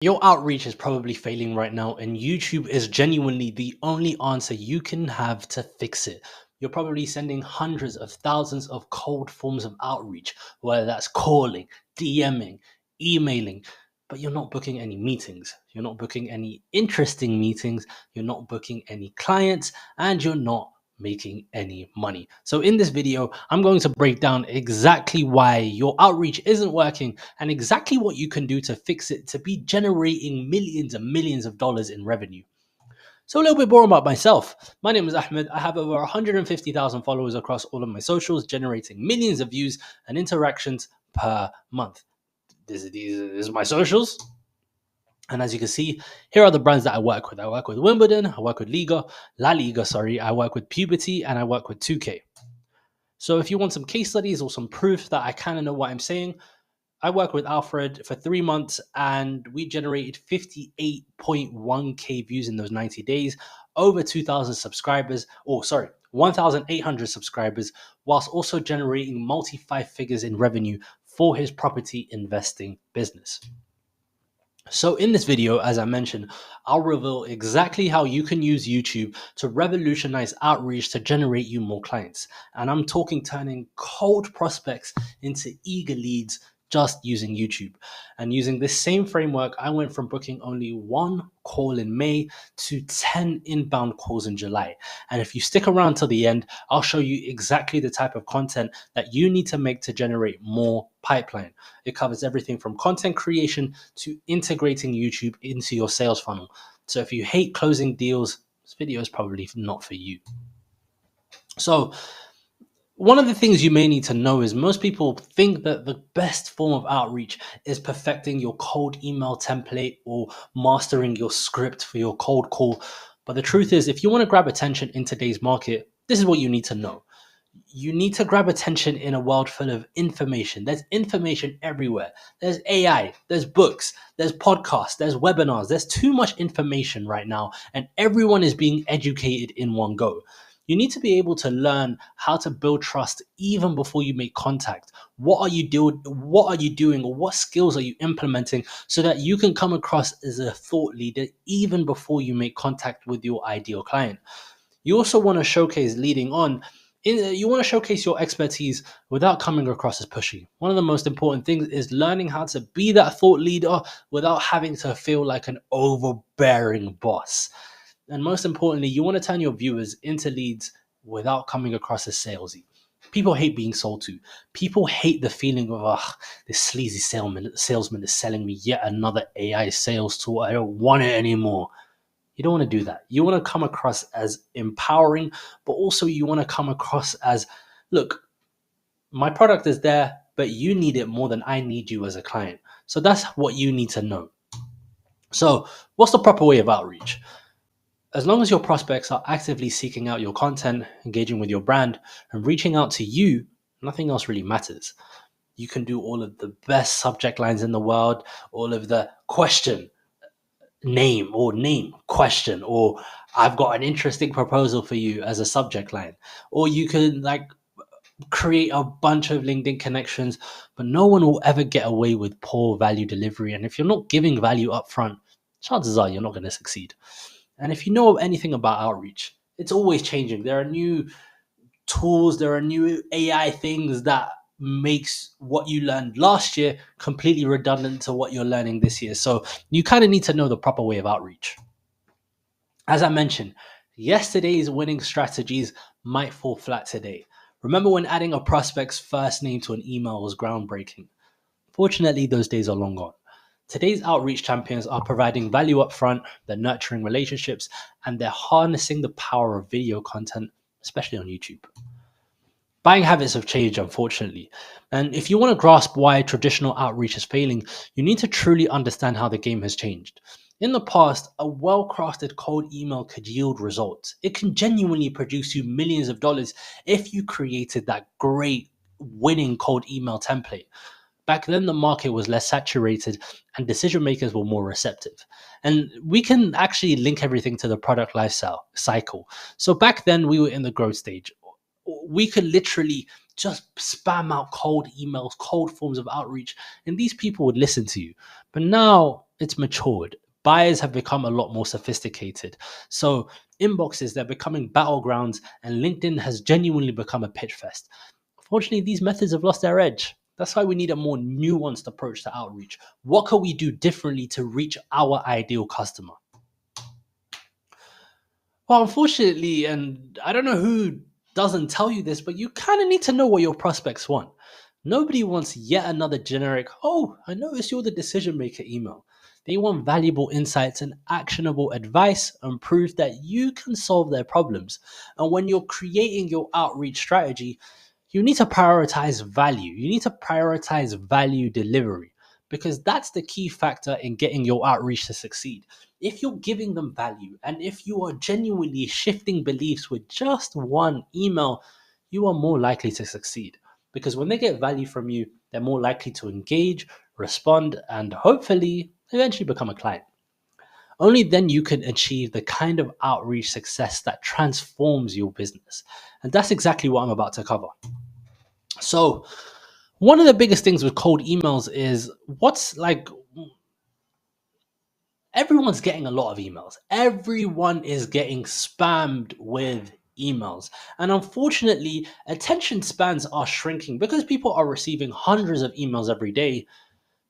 Your outreach is probably failing right now, and YouTube is genuinely the only answer you can have to fix it. You're probably sending hundreds of thousands of cold forms of outreach, whether that's calling, DMing, emailing, but you're not booking any meetings. You're not booking any interesting meetings. You're not booking any clients, and you're not making any money. So in this video, I'm going to break down exactly why your outreach isn't working and exactly what you can do to fix it to be generating millions and millions of dollars in revenue. So a little bit more about myself. My name is Ahmed. I have over 150,000 followers across all of my socials, generating millions of views and interactions per month. This is my socials. And as you can see, here are the brands that I work with. I work with Wimbledon, I work with La Liga, sorry, I work with Puberty, and I work with 2K. So if you want some case studies or some proof that I kind of know what I'm saying, I worked with Alfred for 3 months and we generated 58.1k views in those 90 days, over 2,000 subscribers, 1,800 subscribers, whilst also generating multi five figures in revenue for his property investing business. So in this video, as I mentioned, I'll reveal exactly how you can use YouTube to revolutionize outreach to generate you more clients. And I'm talking turning cold prospects into eager leads just using YouTube. And using this same framework, I went from booking only one call in May to 10 inbound calls in July. And if you stick around till the end, I'll show you exactly the type of content that you need to make to generate more pipeline. It covers everything from content creation to integrating YouTube into your sales funnel. So if you hate closing deals, this video is probably not for you. So one of the things you may need to know is most people think that the best form of outreach is perfecting your cold email template or mastering your script for your cold call. But the truth is, if you want to grab attention in today's market, this is what you need to know. You need to grab attention in a world full of information. There's information everywhere. There's AI, there's books, there's podcasts, there's webinars. There's too much information right now, and everyone is being educated in one go. You need to be able to learn how to build trust even before you make contact. What are you doing? What are you doing? Or what skills are you implementing so that you can come across as a thought leader even before you make contact with your ideal client? You also want to showcase leading on. You want to showcase your expertise without coming across as pushy. One of the most important things is learning how to be that thought leader without having to feel like an overbearing boss. And most importantly, you want to turn your viewers into leads without coming across as salesy. People hate being sold to. People hate the feeling of, this sleazy salesman is selling me yet another AI sales tool. I don't want it anymore. You don't want to do that. You want to come across as empowering, but also you want to come across as, look, my product is there, but you need it more than I need you as a client. So that's what you need to know. So what's the proper way of outreach? As long as your prospects are actively seeking out your content, engaging with your brand, and reaching out to you, nothing else really matters. You can do all of the best subject lines in the world, all of the question, name question, or I've got an interesting proposal for you as a subject line. Or you can create a bunch of LinkedIn connections, but no one will ever get away with poor value delivery. And if you're not giving value up front, chances are you're not going to succeed. And if you know anything about outreach, it's always changing. There are new tools, there are new AI things that makes what you learned last year completely redundant to what you're learning this year. So you kind of need to know the proper way of outreach. As I mentioned, yesterday's winning strategies might fall flat today. Remember when adding a prospect's first name to an email was groundbreaking? Fortunately, those days are long gone. Today's outreach champions are providing value up front, they're nurturing relationships, and they're harnessing the power of video content, especially on YouTube. Buying habits have changed, unfortunately. And if you want to grasp why traditional outreach is failing, you need to truly understand how the game has changed. In the past, a well crafted cold email could yield results. It can genuinely produce you millions of dollars if you created that great winning cold email template. Back then, the market was less saturated and decision makers were more receptive. And we can actually link everything to the product cycle. So back then, we were in the growth stage. We could literally just spam out cold emails, cold forms of outreach, and these people would listen to you. But now it's matured. Buyers have become a lot more sophisticated. So inboxes, they're becoming battlegrounds, and LinkedIn has genuinely become a pitch fest. Unfortunately, these methods have lost their edge. That's why we need a more nuanced approach to outreach. What can we do differently to reach our ideal customer? Well, unfortunately, and I don't know who doesn't tell you this, but you kind of need to know what your prospects want. Nobody wants yet another generic, oh, I noticed you're the decision maker email. They want valuable insights and actionable advice and proof that you can solve their problems. And when you're creating your outreach strategy, you need to prioritize value. You need to prioritize value delivery because that's the key factor in getting your outreach to succeed. If you're giving them value and if you are genuinely shifting beliefs with just one email, you are more likely to succeed. Because when they get value from you, they're more likely to engage, respond, and hopefully eventually become a client. Only then you can achieve the kind of outreach success that transforms your business. And that's exactly what I'm about to cover. So, one of the biggest things with cold emails is what's like everyone's getting a lot of emails. Everyone is getting spammed with emails. And unfortunately, attention spans are shrinking because people are receiving hundreds of emails every day.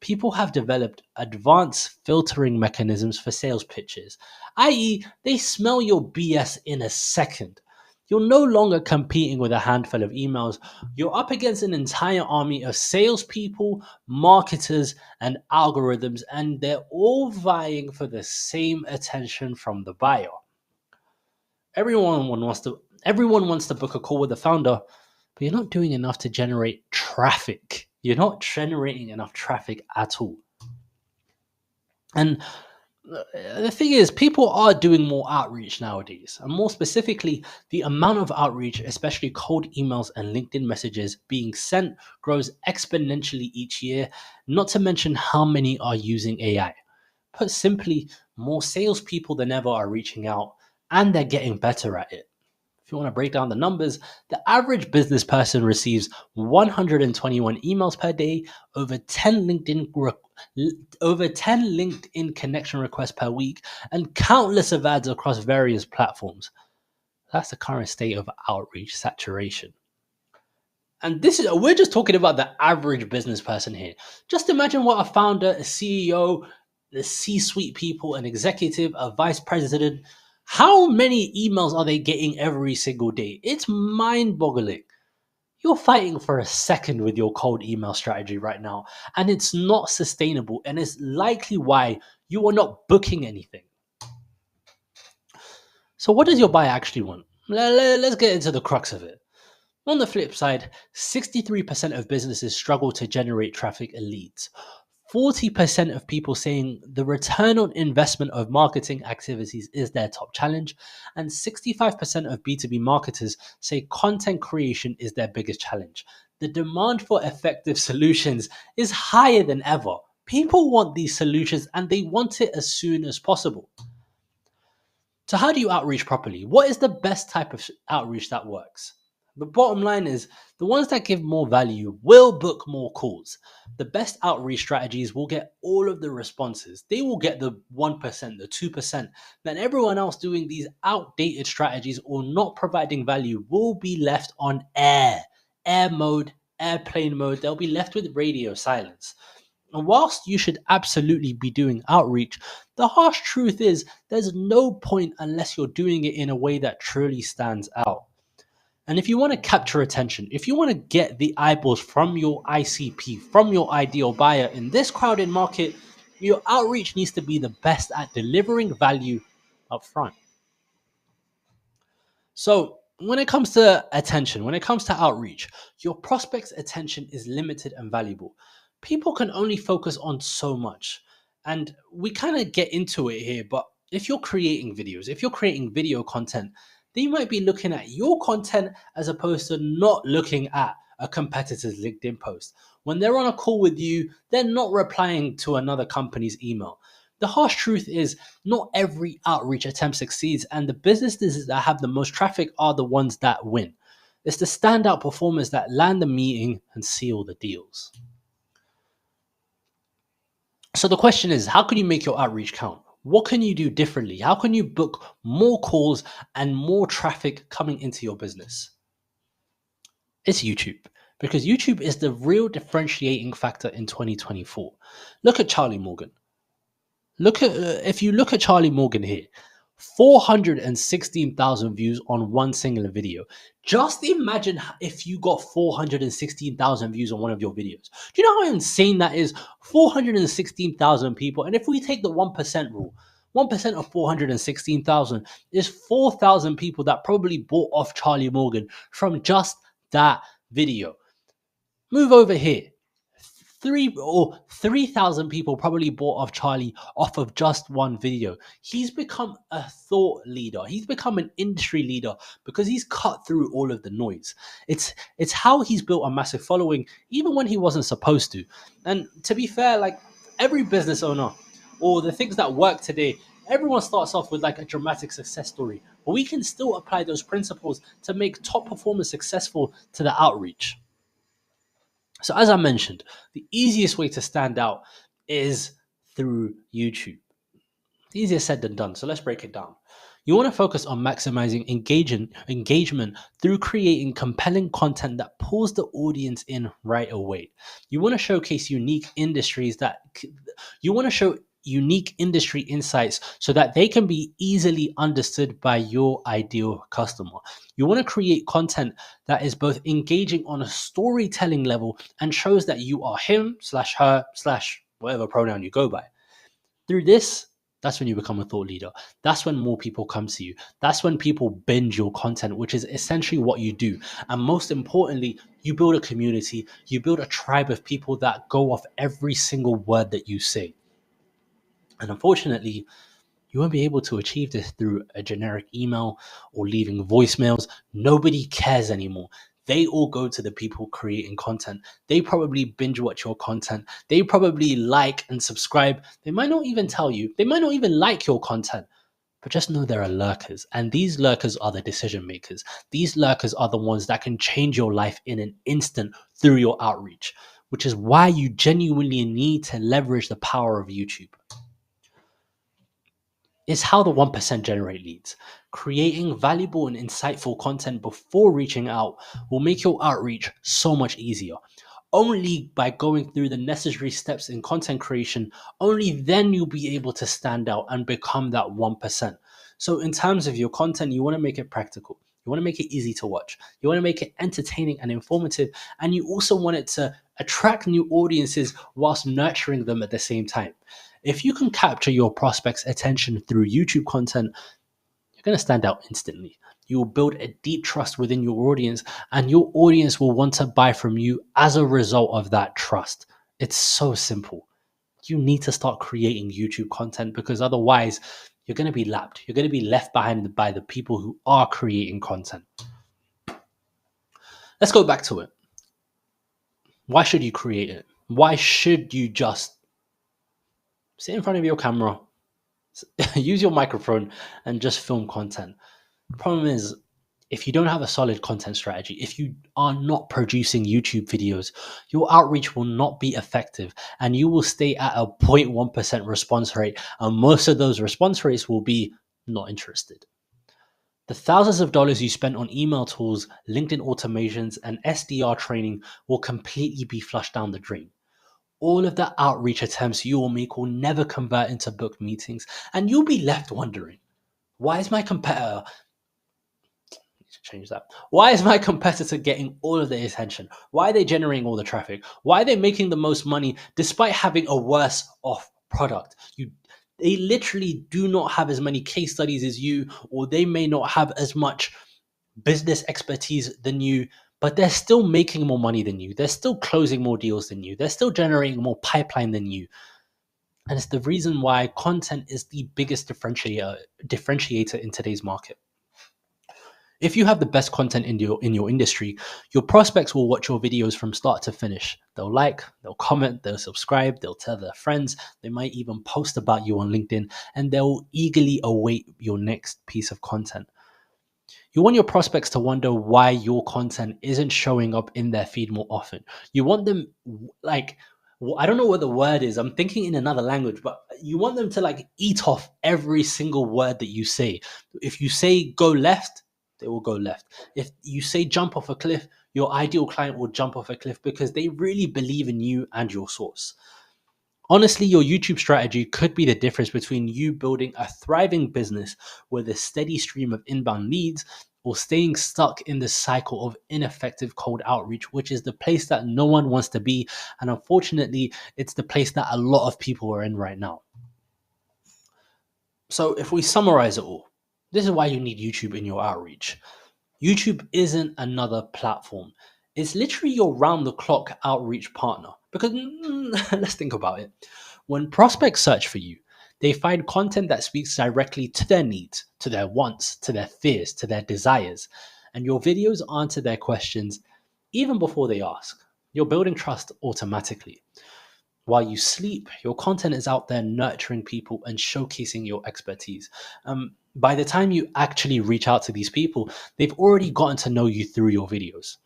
People have developed advanced filtering mechanisms for sales pitches, i.e., they smell your BS in a second. You're no longer competing with a handful of emails. You're up against an entire army of salespeople, marketers, and algorithms, and they're all vying for the same attention from the buyer. Everyone wants to book a call with the founder, but you're not doing enough to generate traffic. You're not generating enough traffic at all. And the thing is, people are doing more outreach nowadays. And more specifically, the amount of outreach, especially cold emails and LinkedIn messages being sent, grows exponentially each year, not to mention how many are using AI. Put simply, more salespeople than ever are reaching out, and they're getting better at it. If you want to break down the numbers, the average business person receives 121 emails per day, over 10 LinkedIn connection requests per week, and countless of ads across various platforms. That's the current state of outreach saturation. And this is we're just talking about the average business person here. Just imagine what a founder, a CEO, the C-suite people, an executive, a vice president, how many emails are they getting every single day? It's mind-boggling. You're fighting for a second with your cold email strategy right now, and it's not sustainable, and it's likely why you are not booking anything. So what does your buyer actually want? Let's get into the crux of it. On the flip side, 63% of businesses struggle to generate traffic and leads. 40% of people saying the return on investment of marketing activities is their top challenge, and 65% of B2B marketers say content creation is their biggest challenge. The demand for effective solutions is higher than ever. People want these solutions and they want it as soon as possible. So, how do you outreach properly? What is the best type of outreach that works? The bottom line is the ones that give more value will book more calls. The best outreach strategies will get all of the responses. They will get the 1%, the 2%. Then everyone else doing these outdated strategies or not providing value will be left on air mode, airplane mode. They'll be left with radio silence. And whilst you should absolutely be doing outreach, the harsh truth is there's no point unless you're doing it in a way that truly stands out. And if you want to capture attention, if you want to get the eyeballs from your ICP, from your ideal buyer in this crowded market, your outreach needs to be the best at delivering value up front. So, when it comes to attention, when it comes to outreach, your prospect's attention is limited and valuable. People can only focus on so much. And we kind of get into it here, but if you're creating videos, if you're creating video content, they might be looking at your content as opposed to not looking at a competitor's LinkedIn post. When they're on a call with you, they're not replying to another company's email. The harsh truth is, not every outreach attempt succeeds, and the businesses that have the most traffic are the ones that win. It's the standout performers that land the meeting and seal the deals. So the question is, how can you make your outreach count? What can you do differently? How can you book more calls and more traffic coming into your business? It's YouTube, because YouTube is the real differentiating factor in 2024. Look at Charlie Morgan. Look at If you look at Charlie Morgan here, 416,000 views on one singular video. Just imagine if you got 416,000 views on one of your videos. Do you know how insane that is? 416,000 people. And if we take the 1% rule, 1% of 416,000 is 4,000 people that probably bought off Charlie Morgan from just that video. Move over here. 3,000 people probably bought off Charlie off of just one video. He's become a thought leader. He's become an industry leader because he's cut through all of the noise. It's how he's built a massive following, even when he wasn't supposed to. And to be fair, like every business owner or the things that work today, everyone starts off with like a dramatic success story. But we can still apply those principles to make top performers successful to the outreach. So, as I mentioned, the easiest way to stand out is through YouTube. Easier said than done. So, let's break it down. You want to focus on maximizing engagement through creating compelling content that pulls the audience in right away. You want to showcase you want to show unique industry insights so that they can be easily understood by your ideal customer. You want to create content that is both engaging on a storytelling level and shows that you are him slash her slash whatever pronoun you go by. Through this, that's when you become a thought leader. That's when more people come to you. That's when people binge your content, which is essentially what you do. And most importantly, you build a community, you build a tribe of people that go off every single word that you say. And unfortunately, you won't be able to achieve this through a generic email or leaving voicemails. Nobody cares anymore. They all go to the people creating content. They probably binge watch your content. They probably like and subscribe. They might not even tell you. They might not even like your content. But just know there are lurkers. And these lurkers are the decision makers. These lurkers are the ones that can change your life in an instant through your outreach, which is why you genuinely need to leverage the power of YouTube. Is how the 1% generate leads. Creating valuable and insightful content before reaching out will make your outreach so much easier. Only by going through the necessary steps in content creation, only then you'll be able to stand out and become that 1%. So, in terms of your content, you want to make it practical. You want to make it easy to watch. You want to make it entertaining and informative. And you also want it to attract new audiences whilst nurturing them at the same time. If you can capture your prospects' attention through YouTube content, you're going to stand out instantly. You will build a deep trust within your audience, and your audience will want to buy from you as a result of that trust. It's so simple. You need to start creating YouTube content because otherwise, you're going to be lapped. You're going to be left behind by the people who are creating content. Let's go back to it. Why should you create it? Why should you just sit in front of your camera, use your microphone, and just film content? The problem is, if you don't have a solid content strategy, if you are not producing YouTube videos, your outreach will not be effective and you will stay at a 0.1% response rate. And most of those response rates will be not interested. The thousands of dollars you spent on email tools, LinkedIn automations, and SDR training will completely be flushed down the drain. All of the outreach attempts you will make will never convert into booked meetings, and you'll be left wondering, why is my competitor change that? Why is my competitor getting all of the attention? Why are they generating all the traffic? Why are they making the most money despite having a worse off product? They literally do not have as many case studies as you, or they may not have as much business expertise than you, but they're still making more money than you. They're still closing more deals than you. They're still generating more pipeline than you. And it's the reason why content is the biggest differentiator in today's market. If you have the best content in your industry, your prospects will watch your videos from start to finish. They'll like, they'll comment, they'll subscribe, they'll tell their friends, they might even post about you on LinkedIn, and they'll eagerly await your next piece of content. You want your prospects to wonder why your content isn't showing up in their feed more often. You want them, like, I don't know what the word is. I'm thinking in another language, but you want them to like eat off every single word that you say. If you say go left, they will go left. If you say jump off a cliff, your ideal client will jump off a cliff because they really believe in you and your source. Honestly, your YouTube strategy could be the difference between you building a thriving business with a steady stream of inbound leads or staying stuck in the cycle of ineffective cold outreach, which is the place that no one wants to be. And unfortunately, it's the place that a lot of people are in right now. So, if we summarize it all, this is why you need YouTube in your outreach. YouTube isn't another platform. It's literally your round the clock outreach partner. Because let's think about it. When prospects search for you, they find content that speaks directly to their needs, to their wants, to their fears, to their desires. And your videos answer their questions even before they ask. You're building trust automatically. While you sleep, your content is out there nurturing people and showcasing your expertise. By the time you actually reach out to these people, they've already gotten to know you through your videos.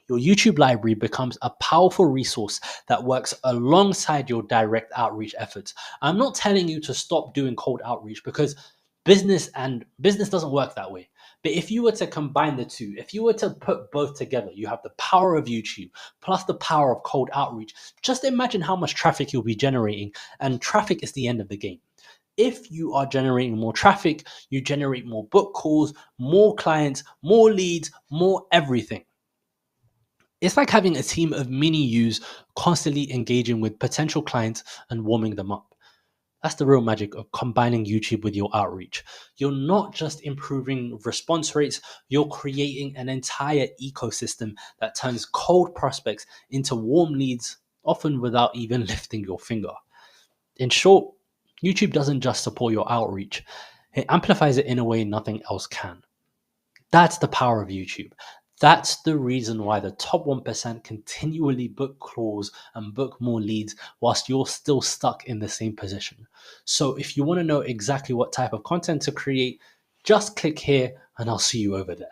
Your YouTube library becomes a powerful resource that works alongside your direct outreach efforts. I'm not telling you to stop doing cold outreach because business doesn't work that way. But if you were to combine the two, if you were to put both together, you have the power of YouTube plus the power of cold outreach. Just imagine how much traffic you'll be generating, and traffic is the end of the game. If you are generating more traffic, you generate more book calls, more clients, more leads, more everything. It's like having a team of mini yous constantly engaging with potential clients and warming them up. That's the real magic of combining YouTube with your outreach. You're not just improving response rates, you're creating an entire ecosystem that turns cold prospects into warm leads, often without even lifting your finger. In short, YouTube doesn't just support your outreach, it amplifies it in a way nothing else can. That's the power of YouTube. That's the reason why the top 1% continually book calls and book more leads whilst you're still stuck in the same position. So if you want to know exactly what type of content to create, just click here and I'll see you over there.